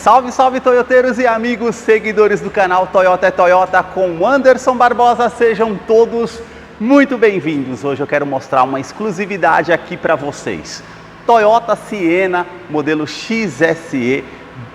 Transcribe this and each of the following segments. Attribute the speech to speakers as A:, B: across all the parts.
A: Salve, salve toyoteiros e amigos seguidores do canal Toyota é Toyota com Anderson Barbosa, sejam todos muito bem-vindos. Hoje eu quero mostrar uma exclusividade aqui para vocês. Toyota Siena, modelo XSE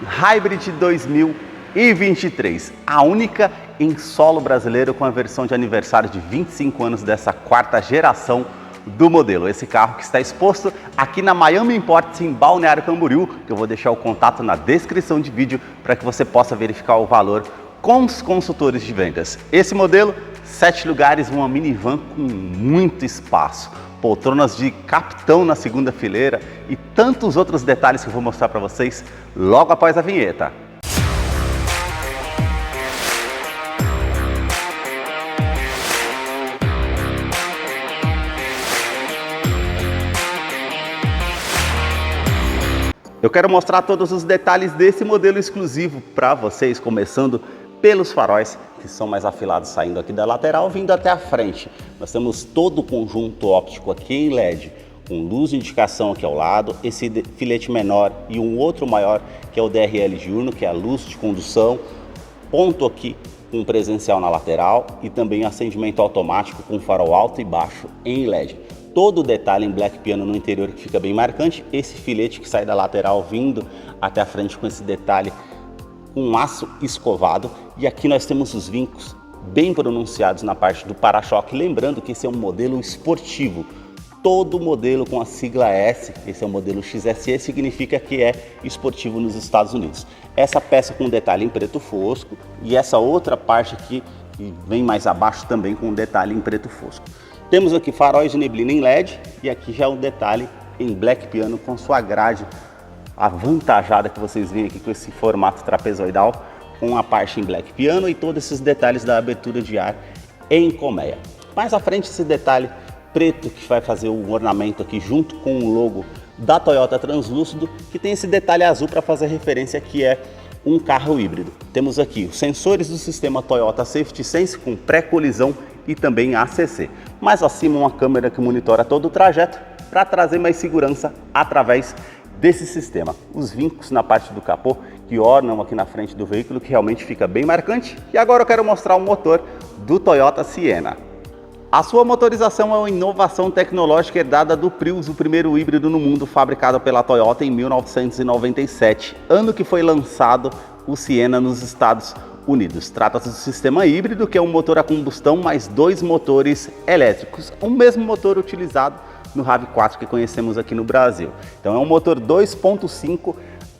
A: Hybrid 2023, a única em solo brasileiro com a versão de aniversário de 25 anos dessa quarta geração do modelo. Esse carro que está exposto aqui na Miami Imports em Balneário Camboriú, que eu vou deixar o contato na descrição de vídeo para que você possa verificar o valor com os consultores de vendas. Esse modelo, 7 lugares, uma minivan com muito espaço, poltronas de capitão na segunda fileira e tantos outros detalhes que eu vou mostrar para vocês logo após a vinheta. Eu quero mostrar todos os detalhes desse modelo exclusivo para vocês, começando pelos faróis, que são mais afilados, saindo aqui da lateral, vindo até a frente. Nós temos todo o conjunto óptico aqui em LED, com luz de indicação aqui ao lado, esse filete menor e um outro maior, que é o DRL diurno, que é a luz de condução, ponto aqui com presencial na lateral e também acendimento automático com farol alto e baixo em LED. Todo o detalhe em black piano no interior que fica bem marcante, esse filete que sai da lateral vindo até a frente com esse detalhe com aço escovado, e aqui nós temos os vincos bem pronunciados na parte do para-choque, lembrando que esse é um modelo esportivo, todo modelo com a sigla S, esse é o modelo XSE, significa que é esportivo nos Estados Unidos. Essa peça com detalhe em preto fosco e essa outra parte aqui que vem mais abaixo também com detalhe em preto fosco. Temos aqui faróis de neblina em LED e aqui já um detalhe em black piano com sua grade avantajada que vocês veem aqui com esse formato trapezoidal, com a parte em black piano e todos esses detalhes da abertura de ar em colmeia. Mais à frente esse detalhe preto que vai fazer o ornamento aqui junto com o logo da Toyota translúcido, que tem esse detalhe azul para fazer referência que é um carro híbrido. Temos aqui os sensores do sistema Toyota Safety Sense com pré-colisão e também ACC. Mais acima uma câmera que monitora todo o trajeto para trazer mais segurança através desse sistema. Os vincos na parte do capô que ornam aqui na frente do veículo, que realmente fica bem marcante. E agora eu quero mostrar o motor do Toyota Siena. A sua motorização é uma inovação tecnológica herdada do Prius, o primeiro híbrido no mundo fabricado pela Toyota em 1997, ano que foi lançado o Siena nos Estados Unidos. Trata-se do sistema híbrido, que é um motor a combustão mais 2 motores elétricos, o mesmo motor utilizado no RAV4 que conhecemos aqui no Brasil. Então é um motor 2.5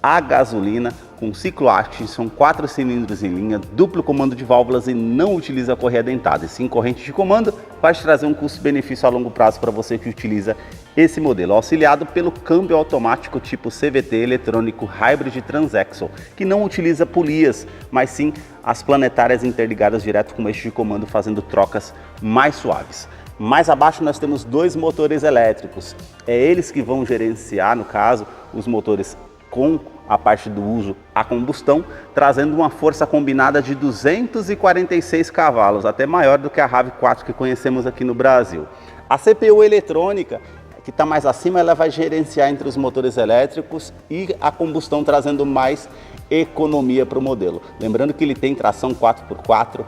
A: a gasolina, com ciclo Atkinson, 4 cilindros em linha, duplo comando de válvulas e não utiliza correia dentada, e sim corrente de comando, vai te trazer um custo-benefício a longo prazo para você que utiliza esse modelo, auxiliado pelo câmbio automático tipo CVT eletrônico Hybrid Transaxle, que não utiliza polias, mas sim as planetárias interligadas direto com o eixo de comando, fazendo trocas mais suaves. Mais abaixo nós temos 2 motores elétricos, é eles que vão gerenciar, no caso, os motores com a parte do uso a combustão, trazendo uma força combinada de 246 cavalos, até maior do que a RAV4 que conhecemos aqui no Brasil. A CPU eletrônica, que está mais acima, ela vai gerenciar entre os motores elétricos e a combustão, trazendo mais economia para o modelo. Lembrando que ele tem tração 4x4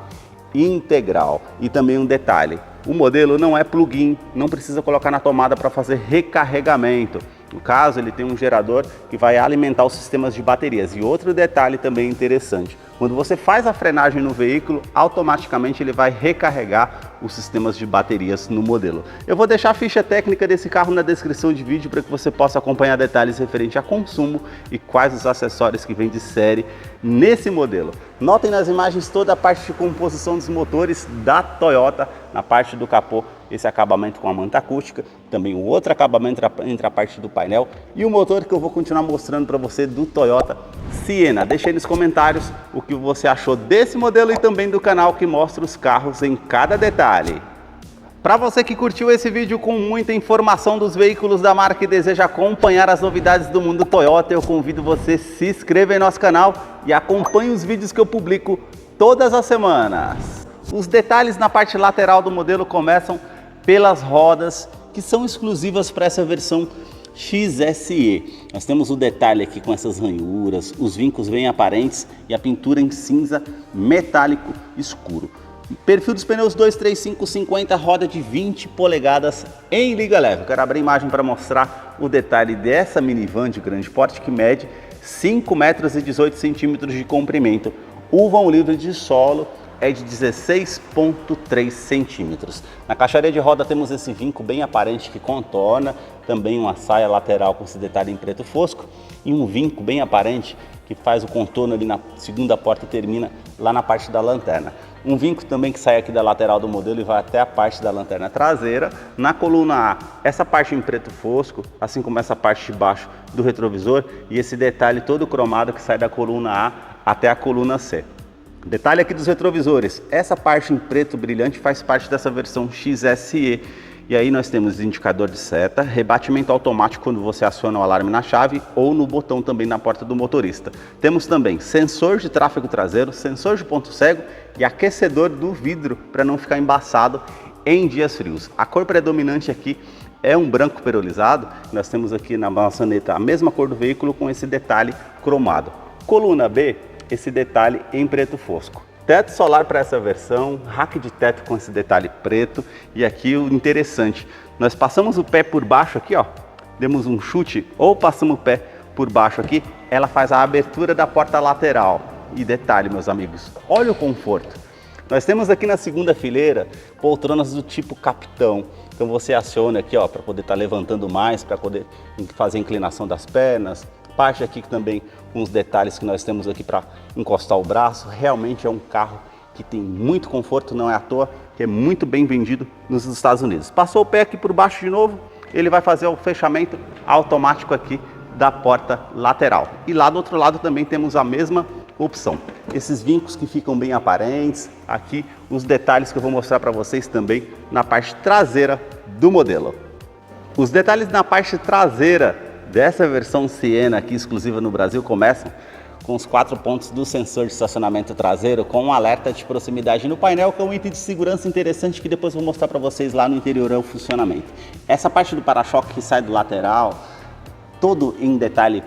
A: integral. E também um detalhe, o modelo não é plug-in, não precisa colocar na tomada para fazer recarregamento. No caso, ele tem um gerador que vai alimentar os sistemas de baterias. E outro detalhe também interessante, quando você faz a frenagem no veículo, automaticamente ele vai recarregar os sistemas de baterias no modelo. Eu vou deixar a ficha técnica desse carro na descrição de vídeo para que você possa acompanhar detalhes referentes a consumo e quais os acessórios que vêm de série nesse modelo. Notem nas imagens toda a parte de composição dos motores da Toyota, na parte do capô, esse acabamento com a manta acústica, também o outro acabamento entre a parte do painel e o motor que eu vou continuar mostrando para você do Toyota Siena. Deixe aí nos comentários o que você achou desse modelo e também do canal que mostra os carros em cada detalhe. Para você que curtiu esse vídeo com muita informação dos veículos da marca e deseja acompanhar as novidades do mundo Toyota, eu convido você a se inscrever em nosso canal e acompanhe os vídeos que eu publico todas as semanas. Os detalhes na parte lateral do modelo começam pelas rodas, que são exclusivas para essa versão XSE. Nós temos o detalhe aqui com essas ranhuras, os vincos bem aparentes e a pintura em cinza metálico escuro. Perfil dos pneus 235/50, roda de 20 polegadas em liga leve. Eu quero abrir a imagem para mostrar o detalhe dessa minivan de grande porte que mede 5 metros e 18 centímetros de comprimento. O vão livre de solo é de 16,3 centímetros. Na caixaria de roda temos esse vinco bem aparente que contorna, também uma saia lateral com esse detalhe em preto fosco e um vinco bem aparente que faz o contorno ali na segunda porta e termina lá na parte da lanterna. Um vinco também que sai aqui da lateral do modelo e vai até a parte da lanterna traseira. Na coluna A, essa parte em preto fosco, assim como essa parte de baixo do retrovisor e esse detalhe todo cromado que sai da coluna A até a coluna C. Detalhe aqui dos retrovisores, essa parte em preto brilhante faz parte dessa versão XSE. E aí nós temos indicador de seta, rebatimento automático quando você aciona o alarme na chave ou no botão também na porta do motorista. Temos também sensor de tráfego traseiro, sensor de ponto cego e aquecedor do vidro para não ficar embaçado em dias frios. A cor predominante aqui é um branco perolizado. Nós temos aqui na maçaneta a mesma cor do veículo com esse detalhe cromado. Coluna B, esse detalhe em preto fosco. Teto solar para essa versão, rack de teto com esse detalhe preto. E aqui o interessante, nós passamos o pé por baixo aqui, ó, demos um chute ou passamos o pé por baixo aqui, ela faz a abertura da porta lateral. E detalhe, meus amigos, olha o conforto. Nós temos aqui na segunda fileira poltronas do tipo capitão. Então você aciona aqui, ó, para poder estar levantando mais, para poder fazer a inclinação das pernas. Parte aqui também com os detalhes que nós temos aqui para encostar o braço. Realmente é um carro que tem muito conforto, não é à toa que é muito bem vendido nos Estados Unidos. Passou o pé aqui por baixo de novo, ele vai fazer o fechamento automático aqui da porta lateral. E lá do outro lado também temos a mesma opção. Esses vincos que ficam bem aparentes, aqui os detalhes que eu vou mostrar para vocês também na parte traseira do modelo. Os detalhes na parte traseira dessa versão Siena aqui exclusiva no Brasil começam com os 4 pontos do sensor de estacionamento traseiro com um alerta de proximidade no painel, que é um item de segurança interessante que depois vou mostrar para vocês lá no interior o funcionamento. Essa parte do para-choque que sai do lateral, todo em detalhe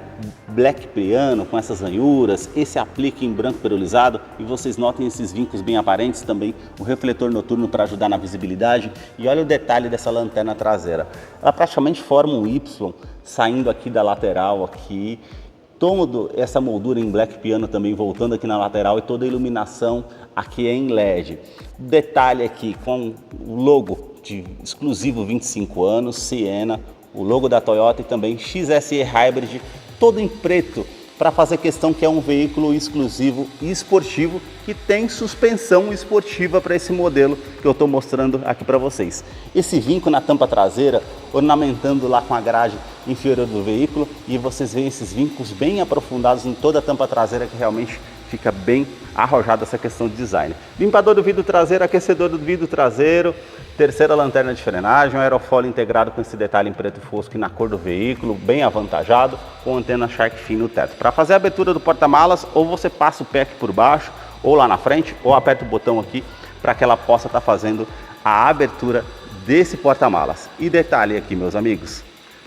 A: black piano com essas ranhuras, esse aplique em branco perolizado e vocês notem esses vincos bem aparentes também, o refletor noturno para ajudar na visibilidade e olha o detalhe dessa lanterna traseira, ela praticamente forma um Y saindo aqui da lateral aqui, toda essa moldura em black piano também voltando aqui na lateral e toda a iluminação aqui é em LED. Detalhe aqui com o logo de exclusivo 25 anos, Siena, o logo da Toyota e também XSE Hybrid, todo em preto, para fazer questão que é um veículo exclusivo e esportivo que tem suspensão esportiva para esse modelo que eu estou mostrando aqui para vocês. Esse vinco na tampa traseira, ornamentando lá com a grade inferior do veículo e vocês veem esses vincos bem aprofundados em toda a tampa traseira que realmente fica bem arrojada essa questão de design. Limpador do vidro traseiro, aquecedor do vidro traseiro, terceira lanterna de frenagem, um aerofólio integrado com esse detalhe em preto fosco e na cor do veículo, bem avantajado, com antena Shark Fin no teto. Para fazer a abertura do porta-malas, ou você passa o pé aqui por baixo, ou lá na frente, ou aperta o botão aqui para que ela possa estar fazendo a abertura desse porta-malas. E detalhe aqui, meus amigos,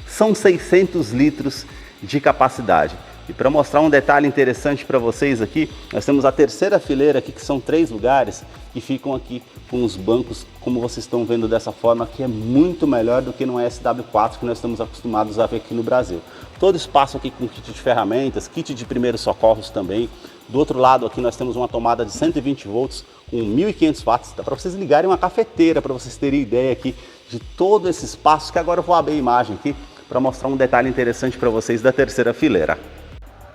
A: são 600 litros de capacidade. E para mostrar um detalhe interessante para vocês aqui, nós temos a terceira fileira aqui, que são 3 lugares, que ficam aqui com os bancos, como vocês estão vendo dessa forma, que é muito melhor do que no SW4 que nós estamos acostumados a ver aqui no Brasil. Todo espaço aqui com kit de ferramentas, kit de primeiros socorros também. Do outro lado aqui nós temos uma tomada de 120 volts com 1.500 watts, dá para vocês ligarem uma cafeteira, para vocês terem ideia aqui de todo esse espaço, que agora eu vou abrir a imagem aqui para mostrar um detalhe interessante para vocês da terceira fileira.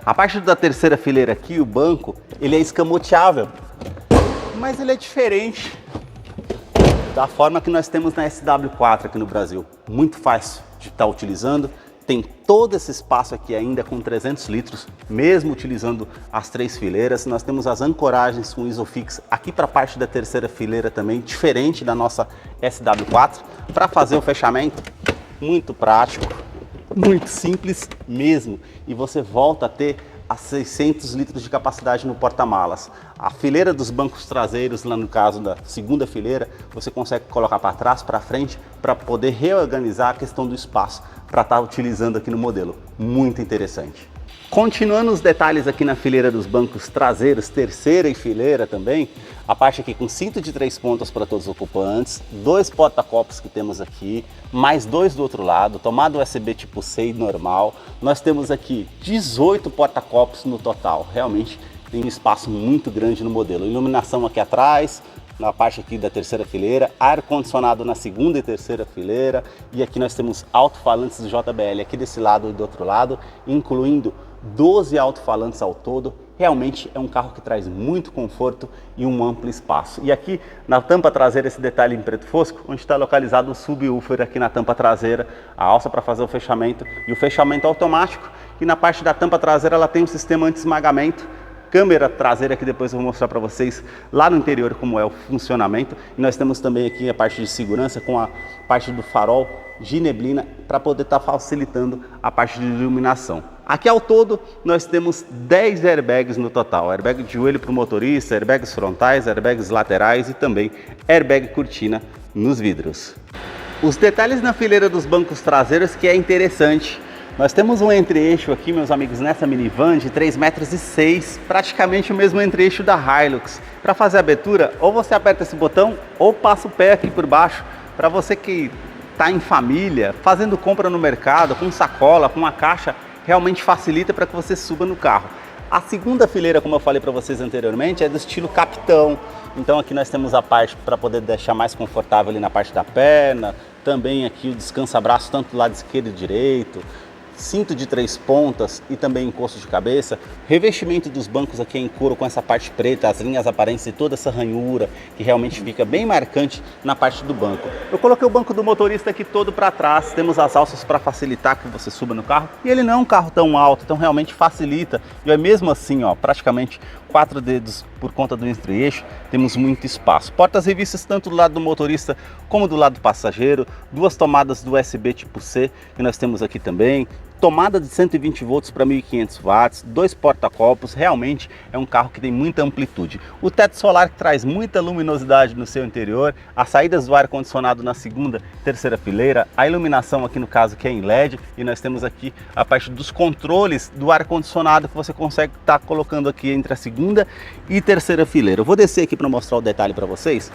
A: A parte da terceira fileira aqui, o banco, ele é escamoteável, mas ele é diferente da forma que nós temos na SW4 aqui no Brasil. Muito fácil de estar utilizando, tem todo esse espaço aqui ainda com 300 litros, mesmo utilizando as 3 fileiras. Nós temos as ancoragens com Isofix aqui para a parte da terceira fileira também, diferente da nossa SW4, para fazer o fechamento, muito prático. Muito simples mesmo, e você volta a ter a 600 litros de capacidade no porta-malas. A fileira dos bancos traseiros, lá no caso da segunda fileira, você consegue colocar para trás, para frente, para poder reorganizar a questão do espaço para estar utilizando aqui no modelo. Muito interessante. Continuando os detalhes aqui na fileira dos bancos traseiros, terceira e fileira também, a parte aqui com cinto de 3 pontas para todos os ocupantes, 2 porta-copos que temos aqui, mais 2 do outro lado, tomada USB tipo C normal. Nós temos aqui 18 porta-copos no total, realmente tem um espaço muito grande no modelo. Iluminação aqui atrás, na parte aqui da terceira fileira, ar-condicionado na segunda e terceira fileira, e aqui nós temos alto-falantes JBL aqui desse lado e do outro lado, incluindo 12 alto-falantes ao todo. Realmente é um carro que traz muito conforto e um amplo espaço. E aqui na tampa traseira, esse detalhe em preto fosco, onde está localizado o subwoofer aqui na tampa traseira, a alça para fazer o fechamento e o fechamento automático. E na parte da tampa traseira ela tem um sistema anti-esmagamento, câmera traseira que depois eu vou mostrar para vocês lá no interior como é o funcionamento. E nós temos também aqui a parte de segurança com a parte do farol de neblina para poder estar facilitando a parte de iluminação. Aqui ao todo nós temos 10 airbags no total, airbag de joelho para o motorista, airbags frontais, airbags laterais e também airbag cortina nos vidros. Os detalhes na fileira dos bancos traseiros que é interessante. Nós temos um entre-eixo aqui, meus amigos, nessa minivan de 3,6 metros, praticamente o mesmo entre-eixo da Hilux. Para fazer a abertura, ou você aperta esse botão ou passa o pé aqui por baixo. Para você que está em família, fazendo compra no mercado, com sacola, com uma caixa, realmente facilita para que você suba no carro. A segunda fileira, como eu falei para vocês anteriormente, é do estilo capitão. Então aqui nós temos a parte para poder deixar mais confortável ali na parte da perna, também aqui o descansa-braço tanto do lado esquerdo e direito, cinto de 3 pontas e também encosto de cabeça, revestimento dos bancos aqui em couro com essa parte preta, as linhas aparentes e toda essa ranhura que realmente fica bem marcante na parte do banco. Eu coloquei o banco do motorista aqui todo para trás, temos as alças para facilitar que você suba no carro e ele não é um carro tão alto, então realmente facilita e é mesmo assim, ó, praticamente 4 dedos por conta do entre-eixo, temos muito espaço. Portas revistas tanto do lado do motorista como do lado do passageiro, 2 tomadas do USB tipo C que nós temos aqui também, tomada de 120 volts para 1500 watts, 2 porta-copos, realmente é um carro que tem muita amplitude. O teto solar que traz muita luminosidade no seu interior, as saídas do ar-condicionado na segunda e terceira fileira, a iluminação aqui no caso que é em LED e nós temos aqui a parte dos controles do ar-condicionado que você consegue estar colocando aqui entre a segunda e terceira fileira. Eu vou descer aqui para mostrar o detalhe para vocês.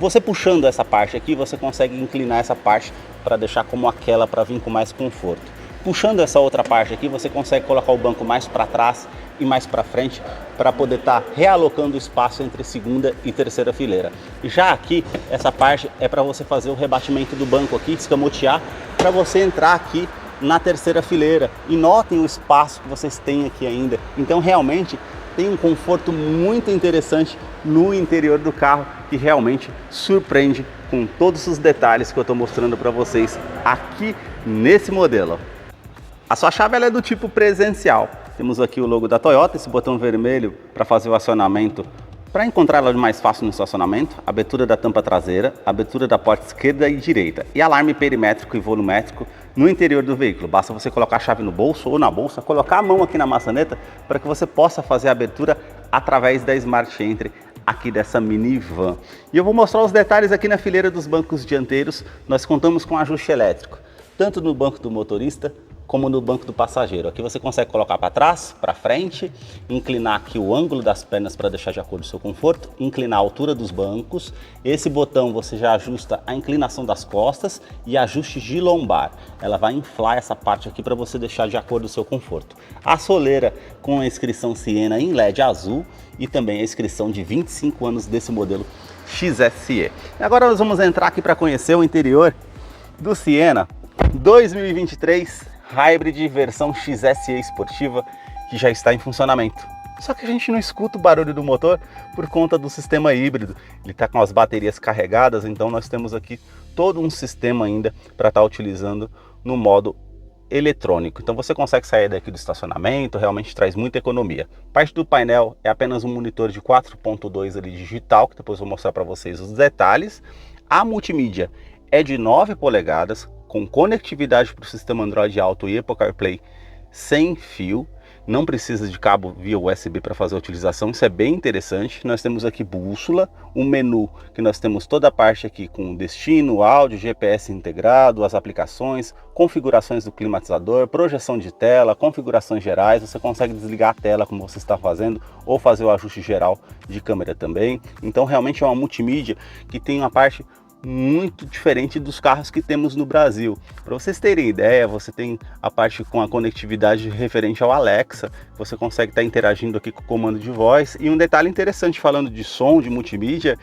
A: Você puxando essa parte aqui, você consegue inclinar essa parte para deixar como aquela para vir com mais conforto. Puxando essa outra parte aqui, você consegue colocar o banco mais para trás e mais para frente para poder estar realocando o espaço entre segunda e terceira fileira. Já aqui, essa parte é para você fazer o rebatimento do banco aqui, escamotear, para você entrar aqui na terceira fileira. E notem o espaço que vocês têm aqui ainda. Então realmente tem um conforto muito interessante no interior do carro que realmente surpreende com todos os detalhes que eu estou mostrando para vocês aqui nesse modelo. A sua chave ela é do tipo presencial. Temos aqui o logo da Toyota, esse botão vermelho para fazer o acionamento, para encontrar ela mais fácil no estacionamento, abertura da tampa traseira, abertura da porta esquerda e direita e alarme perimétrico e volumétrico no interior do veículo. Basta você colocar a chave no bolso ou na bolsa, colocar a mão aqui na maçaneta para que você possa fazer a abertura através da Smart Entry aqui dessa minivan. E eu vou mostrar os detalhes aqui na fileira dos bancos dianteiros. Nós contamos com ajuste elétrico, tanto no banco do motorista como no banco do passageiro. Aqui você consegue colocar para trás, para frente, inclinar aqui o ângulo das pernas para deixar de acordo com o seu conforto, inclinar a altura dos bancos. Esse botão você já ajusta a inclinação das costas e ajuste de lombar. Ela vai inflar essa parte aqui para você deixar de acordo com o seu conforto. A soleira com a inscrição Siena em LED azul e também a inscrição de 25 anos desse modelo XSE. Agora nós vamos entrar aqui para conhecer o interior do Siena 2023 Hybrid versão XSE esportiva que já está em funcionamento. Só que a gente não escuta o barulho do motor por conta do sistema híbrido. Ele está com as baterias carregadas, então nós temos aqui todo um sistema ainda para estar utilizando no modo eletrônico. Então você consegue sair daqui do estacionamento, realmente traz muita economia. Parte do painel é apenas um monitor de 4.2 ali digital, que depois eu vou mostrar para vocês os detalhes. A multimídia é de 9 polegadas, com conectividade para o sistema Android Auto e Apple CarPlay sem fio. não precisa de cabo via USB para fazer a utilização, isso é bem interessante. Nós temos aqui bússola, um menu que nós temos toda a parte aqui com destino, áudio, GPS integrado, as aplicações, configurações do climatizador, projeção de tela, configurações gerais, você consegue desligar a tela como você está fazendo ou fazer o ajuste geral de câmera também. Então realmente é uma multimídia que tem uma parte muito diferente dos carros que temos no Brasil. Para vocês terem ideia, você tem a parte com a conectividade referente ao Alexa, você consegue estar interagindo aqui com o comando de voz. E um detalhe interessante falando de som, de multimídia,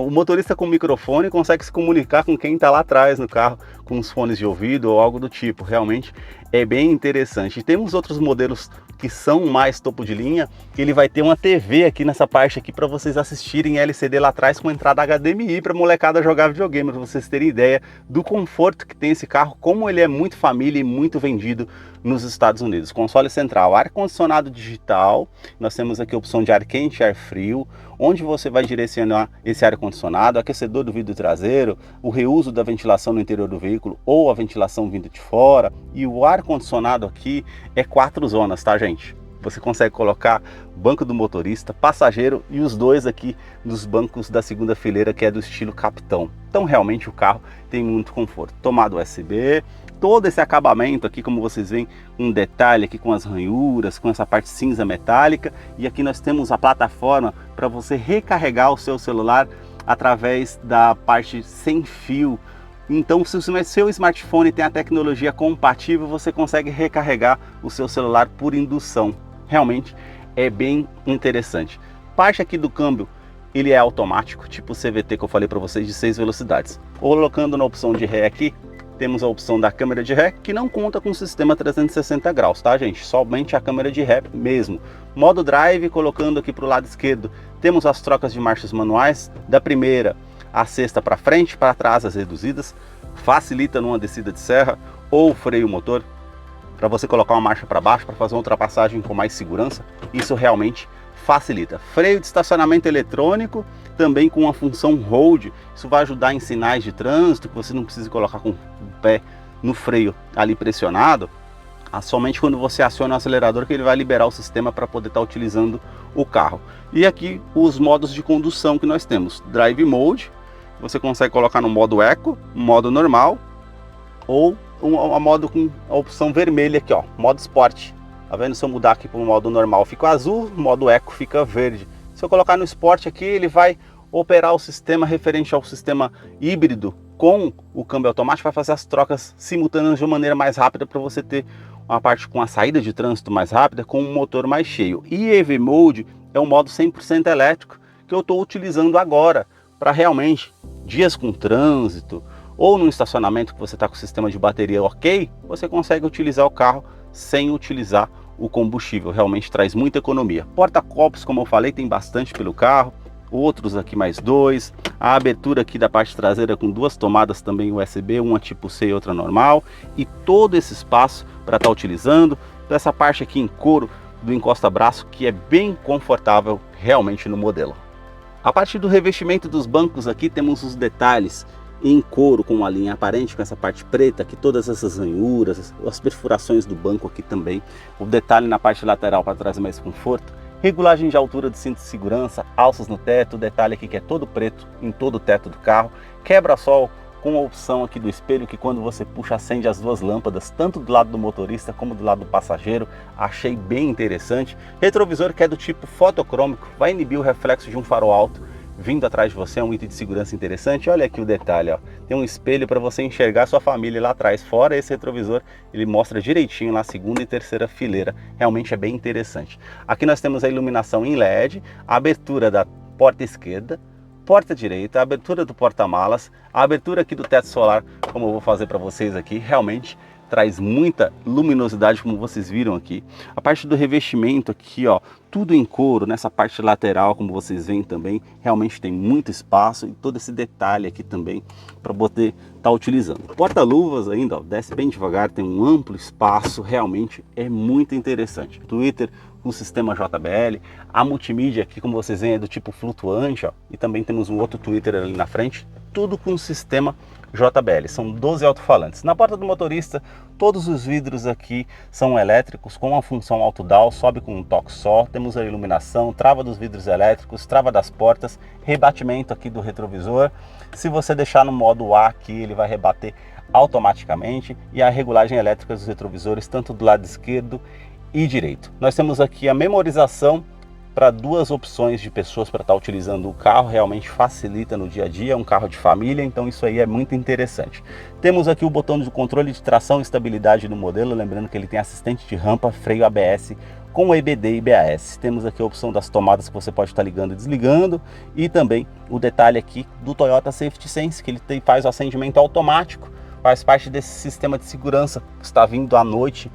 A: o motorista com microfone consegue se comunicar com quem está lá atrás no carro, com os fones de ouvido ou algo do tipo. Realmente é bem interessante. E temos outros modelos que são mais topo de linha, que ele vai ter uma TV aqui nessa parte aqui para vocês assistirem LCD lá atrás com entrada HDMI para molecada jogar videogame, para vocês terem ideia do conforto que tem esse carro, como ele é muito família e muito vendido nos Estados Unidos. Console central, ar-condicionado digital, nós temos aqui a opção de ar quente e ar frio, onde você vai direcionar esse ar-condicionado, aquecedor do vidro traseiro, o reuso da ventilação no interior do veículo ou a ventilação vindo de fora. E o ar-condicionado aqui é 4 zonas, tá, gente? Você consegue colocar banco do motorista, passageiro e os dois aqui nos bancos da segunda fileira, que é do estilo Capitão. Então realmente o carro tem muito conforto. Tomada USB, todo esse acabamento aqui, como vocês veem, um detalhe aqui com as ranhuras, com essa parte cinza metálica. E aqui nós temos a plataforma para você recarregar o seu celular através da parte sem fio. Então, se o seu smartphone tem a tecnologia compatível, você consegue recarregar o seu celular por indução. Realmente é bem interessante. Parte aqui do câmbio, ele é automático, tipo o CVT que eu falei para vocês, de 6 velocidades. Colocando na opção de ré aqui, temos a opção da câmera de ré, que não conta com o sistema 360 graus, tá, gente? Somente a câmera de ré mesmo. Modo drive, colocando aqui para o lado esquerdo, temos as trocas de marchas manuais, da primeira a sexta para frente, para trás as reduzidas, facilita numa descida de serra ou freio motor, para você colocar uma marcha para baixo para fazer uma ultrapassagem com mais segurança. Isso realmente facilita. Freio de estacionamento eletrônico, também com uma função hold, isso vai ajudar em sinais de trânsito, que você não precisa colocar com o pé no freio ali pressionado, somente quando você aciona o acelerador que ele vai liberar o sistema para poder estar utilizando o carro. E aqui os modos de condução que nós temos: Drive Mode, você consegue colocar no modo Eco, modo normal, ou a modo com a opção vermelha aqui, ó, modo Sport. Tá vendo? Se eu mudar aqui para o modo normal fica azul, modo Eco fica verde. Se eu colocar no Sport aqui, ele vai operar o sistema referente ao sistema híbrido com o câmbio automático, vai fazer as trocas simultâneas de uma maneira mais rápida, para você ter uma parte com a saída de trânsito mais rápida, com um motor mais cheio. E EV Mode é um modo 100% elétrico que eu estou utilizando agora, para realmente dias com trânsito ou num estacionamento que você está com o sistema de bateria ok, você consegue utilizar o carro sem utilizar o combustível. Realmente traz muita economia. Porta-copos, como eu falei, tem bastante pelo carro, outros aqui mais 2, a abertura aqui da parte traseira com 2 tomadas também USB, uma tipo C e outra normal, e todo esse espaço para estar utilizando. Essa parte aqui em couro do encosta-braço, que é bem confortável realmente no modelo. A partir do revestimento dos bancos aqui, temos os detalhes em couro com uma linha aparente, com essa parte preta aqui, todas essas ranhuras, as perfurações do banco aqui também, o detalhe na parte lateral para trazer mais conforto, regulagem de altura do cinto de segurança, alças no teto, o detalhe aqui que é todo preto em todo o teto do carro, quebra-sol com a opção aqui do espelho, que quando você puxa acende as 2 lâmpadas, tanto do lado do motorista como do lado do passageiro. Achei bem interessante. Retrovisor que é do tipo fotocrômico, vai inibir o reflexo de um farol alto vindo atrás de você, é um item de segurança interessante. Olha aqui o detalhe, ó, tem um espelho para você enxergar sua família lá atrás. Fora esse retrovisor, ele mostra direitinho lá a segunda e terceira fileira, realmente é bem interessante. Aqui nós temos a iluminação em LED, a abertura da porta esquerda, porta direita, a abertura do porta-malas, a abertura aqui do teto solar, como eu vou fazer para vocês aqui, realmente traz muita luminosidade, como vocês viram aqui. A parte do revestimento aqui, ó, tudo em couro, nessa parte lateral, como vocês veem também, realmente tem muito espaço, e todo esse detalhe aqui também para poder estar utilizando. Porta-luvas ainda, ó, desce bem devagar, tem um amplo espaço, realmente é muito interessante. Twitter com o sistema JBL, a multimídia aqui, como vocês veem, é do tipo flutuante, ó, e também temos um outro Twitter ali na frente, tudo com o sistema JBL, são 12 alto-falantes. Na porta do motorista, todos os vidros aqui são elétricos, com a função auto-down, sobe com um toque só. Temos a iluminação, trava dos vidros elétricos, trava das portas, rebatimento aqui do retrovisor. Se você deixar no modo A aqui, ele vai rebater automaticamente, e a regulagem elétrica dos retrovisores, tanto do lado esquerdo e direito. Nós temos aqui a memorização para duas opções de pessoas para estar utilizando o carro, realmente facilita no dia a dia, é um carro de família, então isso aí é muito interessante. Temos aqui o botão de controle de tração e estabilidade do modelo, lembrando que ele tem assistente de rampa, freio ABS com EBD e BAS. Temos aqui a opção das tomadas que você pode estar ligando e desligando, e também o detalhe aqui do Toyota Safety Sense, que ele faz o acendimento automático, faz parte desse sistema de segurança que está vindo à noite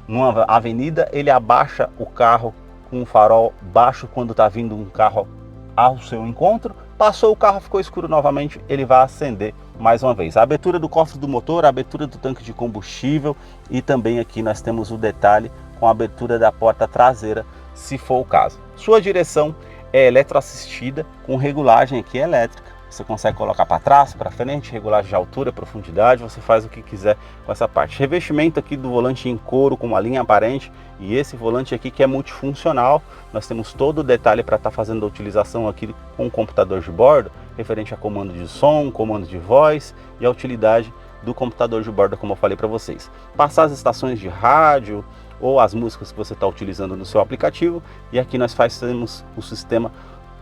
A: numa avenida, ele abaixa o carro com o farol baixo quando está vindo um carro ao seu encontro. Passou o carro, ficou escuro novamente, ele vai acender mais uma vez. A abertura do cofre do motor, a abertura do tanque de combustível, e também aqui nós temos o detalhe com a abertura da porta traseira, se for o caso. Sua direção é eletroassistida com regulagem aqui elétrica. Você consegue colocar para trás, para frente, regulagem de altura, profundidade, você faz o que quiser com essa parte. Revestimento aqui do volante em couro com uma linha aparente, e esse volante aqui que é multifuncional. Nós temos todo o detalhe para estar fazendo a utilização aqui com o computador de bordo, referente a comando de som, comando de voz e a utilidade do computador de bordo, como eu falei para vocês. Passar as estações de rádio ou as músicas que você está utilizando no seu aplicativo, e aqui nós fazemos o sistema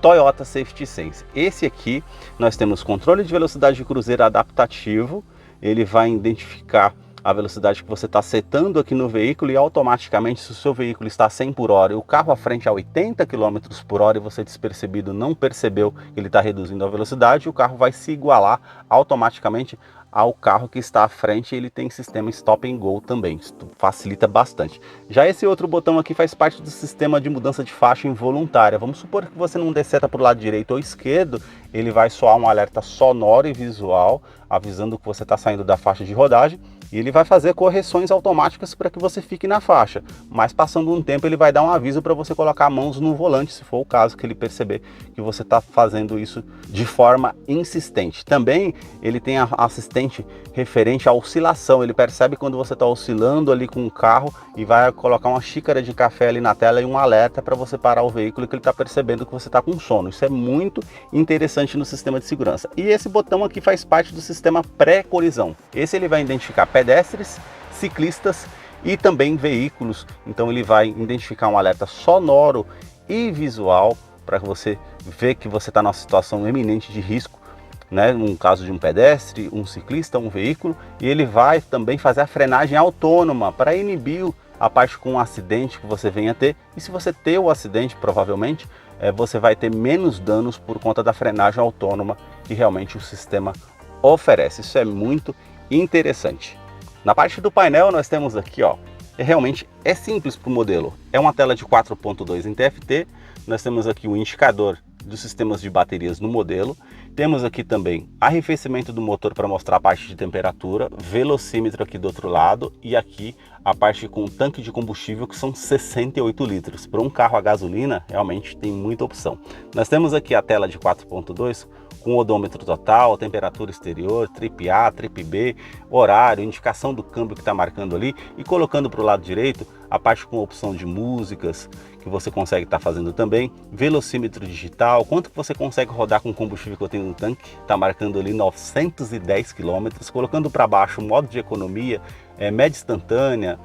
A: Toyota Safety Sense. Esse aqui nós temos controle de velocidade de cruzeiro adaptativo, ele vai identificar a velocidade que você está setando aqui no veículo, e automaticamente, se o seu veículo está a 100 por hora e o carro à frente a 80 km por hora e você despercebido não percebeu que ele está reduzindo a velocidade, o carro vai se igualar automaticamente ao carro que está à frente. Ele tem sistema Stop and Go também, isso facilita bastante. Já esse outro botão aqui faz parte do sistema de mudança de faixa involuntária. Vamos supor que você não dê seta para o lado direito ou esquerdo, ele vai soar um alerta sonoro e visual avisando que você está saindo da faixa de rodagem, e ele vai fazer correções automáticas para que você fique na faixa, mas passando um tempo ele vai dar um aviso para você colocar mãos no volante, se for o caso que ele perceber que você está fazendo isso de forma insistente. Também ele tem a assistente referente à oscilação, ele percebe quando você está oscilando ali com o carro e vai colocar uma xícara de café ali na tela e um alerta para você parar o veículo, que ele está percebendo que você está com sono. Isso é muito interessante no sistema de segurança. E esse botão aqui faz parte do sistema pré-colisão. Esse ele vai identificar pedestres, ciclistas e também veículos, então ele vai identificar um alerta sonoro e visual para você ver que você está numa situação eminente de risco, né? No caso de um pedestre, um ciclista, um veículo, e ele vai também fazer a frenagem autônoma para inibir a parte com um acidente que você venha ter, e se você ter o acidente, provavelmente você vai ter menos danos por conta da frenagem autônoma que realmente o sistema oferece. Isso é muito interessante. Na parte do painel nós temos aqui, ó, realmente é simples para o modelo. É uma tela de 4.2 em TFT, nós temos aqui o indicador dos sistemas de baterias no modelo, temos aqui também arrefecimento do motor para mostrar a parte de temperatura, velocímetro aqui do outro lado, e aqui a parte com o tanque de combustível, que são 68 litros. Para um carro a gasolina, realmente tem muita opção. Nós temos aqui a tela de 4.2 com odômetro total, temperatura exterior, trip A, trip B, horário, indicação do câmbio que está marcando ali, e colocando para o lado direito a parte com opção de músicas que você consegue estar fazendo também, velocímetro digital, quanto que você consegue rodar com o combustível que eu tenho no tanque, está marcando ali 910 km, colocando para baixo modo de economia, média instantânea,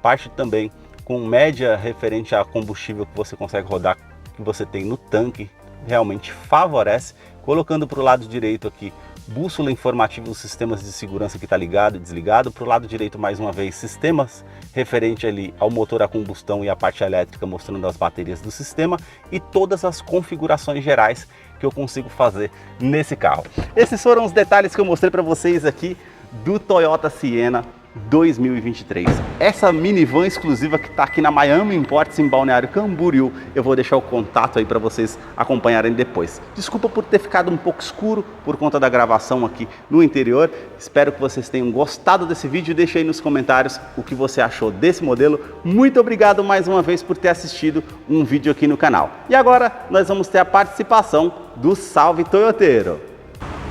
A: parte também com média referente a combustível que você consegue rodar, que você tem no tanque, realmente favorece. Colocando para o lado direito aqui, bússola informativa dos sistemas de segurança que está ligado e desligado. Para o lado direito, mais uma vez, sistemas referente ali ao motor a combustão e a parte elétrica, mostrando as baterias do sistema e todas as configurações gerais que eu consigo fazer nesse carro. Esses foram os detalhes que eu mostrei para vocês aqui do Toyota Sienna 2023. Essa minivan exclusiva que está aqui na Miami Imports, em Balneário Camboriú. Eu vou deixar o contato aí para vocês acompanharem depois. Desculpa por ter ficado um pouco escuro por conta da gravação aqui no interior. Espero que vocês tenham gostado desse vídeo. Deixe aí nos comentários o que você achou desse modelo. Muito obrigado mais uma vez por ter assistido um vídeo aqui no canal. E agora nós vamos ter a participação do Salve Toyoteiro.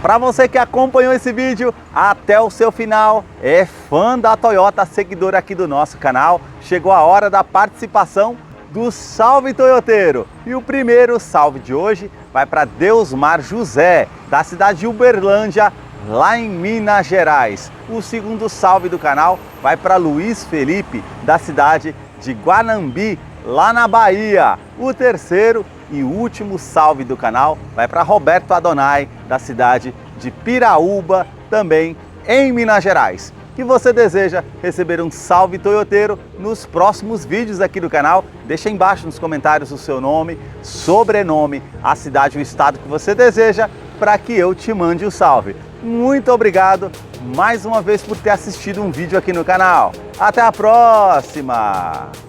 A: Para você que acompanhou esse vídeo até o seu final, é fã da Toyota, seguidor aqui do nosso canal, chegou a hora da participação do Salve Toyoteiro. E o primeiro salve de hoje vai para Deusmar José, da cidade de Uberlândia, lá em Minas Gerais. O segundo salve do canal vai para Luiz Felipe, da cidade de Guanambi, lá na Bahia. O terceiro e último salve do canal vai para Roberto Adonai, da cidade de Piraúba, também em Minas Gerais. E você deseja receber um salve toyoteiro nos próximos vídeos aqui do canal? Deixa embaixo nos comentários o seu nome, sobrenome, a cidade e o estado que você deseja para que eu te mande o salve. Muito obrigado mais uma vez por ter assistido um vídeo aqui no canal. Até a próxima!